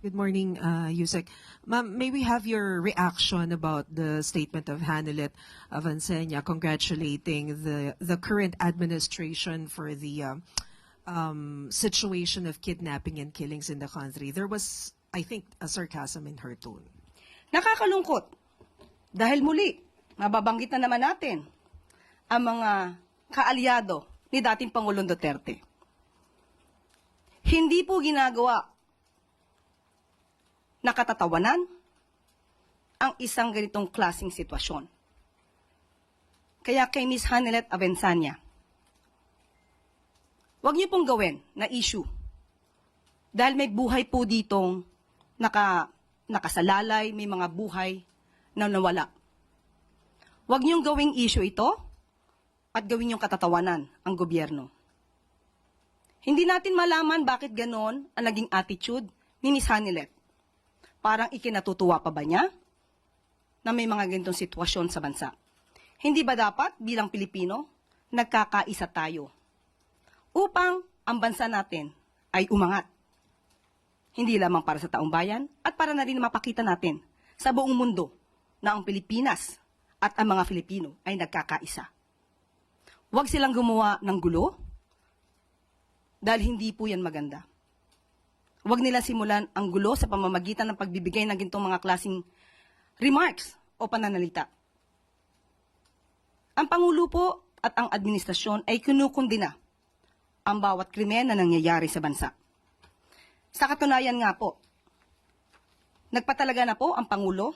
Good morning, Yusek. Ma'am, may we have your reaction about the statement of Hanelet Avancenia congratulating the current administration for the situation of kidnapping and killings in the country? There was, I think, a sarcasm in her tone. Nakakalungkot. Dahil muli, mababanggit na naman natin ang mga kaalyado ni dating Pangulong Duterte. Hindi po ginagawa nakatatawanan ang isang ganitong klaseng sitwasyon. Kaya kay Ms. Hanelet Avancenia, huwag niyo pong gawin na issue. Dahil may buhay po ditong nakasalalay, may mga buhay na nawala. Huwag niyong gawing issue ito at gawin niyong katatawanan ang gobyerno. Hindi natin malaman bakit ganon ang naging attitude ni Ms. Hanelet. Parang ikinatutuwa pa ba niya na may mga ganitong sitwasyon sa bansa? Hindi ba dapat bilang Pilipino, nagkakaisa tayo upang ang bansa natin ay umangat? Hindi lamang para sa taong bayan at para na rin mapakita natin sa buong mundo na ang Pilipinas at ang mga Filipino ay nagkakaisa. Huwag silang gumawa ng gulo dahil hindi po yan maganda. Huwag nila simulan ang gulo sa pamamagitan ng pagbibigay ng ganitong mga klaseng remarks o pananalita. Ang Pangulo po at ang administrasyon ay kinukundina ang bawat krimen na nangyayari sa bansa. Sa katunayan nga po, nagpatalaga na po ang Pangulo,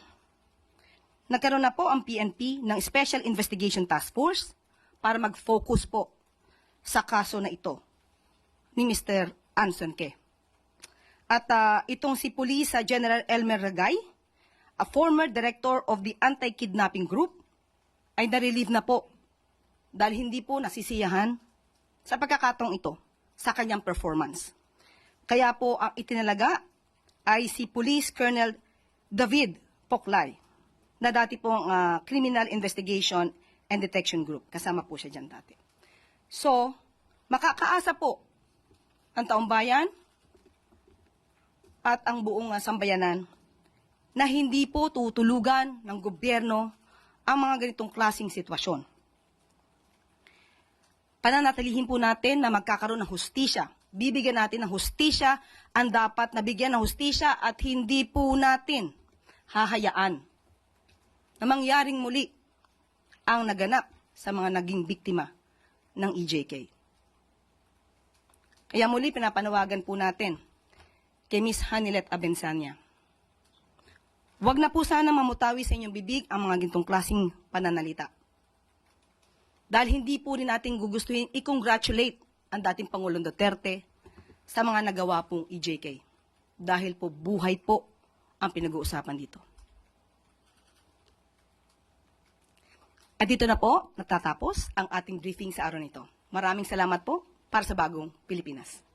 nagkaroon na po ang PNP ng Special Investigation Task Force para mag-focus po sa kaso na ito ni Mr. Anson Ke. At itong si Police General Elmer Ragay, a former director of the Anti-Kidnapping Group, ay na-relieve na po dahil hindi po nasisiyahan sa pagkakataong ito sa kanyang performance. Kaya po ang itinalaga ay si Police Colonel David Poklay, na dati pong Criminal Investigation and Detection Group. Kasama po siya dyan dati. So, makakaasa po ang taong bayan at ang buong sambayanan na hindi po tutulugan ng gobyerno ang mga ganitong klaseng sitwasyon. Pananatilihin po natin na magkakaroon ng hustisya. Bibigyan natin ng hustisya ang dapat nabigyan ng hustisya at hindi po natin hahayaan na mangyaring muli ang naganap sa mga naging biktima ng EJK. Kaya muli pinapanawagan po natin kay Ms. Hanelet Avancenia. Huwag na po sana mamutawi sa inyong bibig ang mga gintong klaseng pananalita. Dahil hindi po rin natin gugustuhin i-congratulate ang dating Pangulong Duterte sa mga nagawa pong EJK. Dahil po buhay po ang pinag-uusapan dito. At dito na po natatapos ang ating briefing sa araw nito. Maraming salamat po para sa Bagong Pilipinas.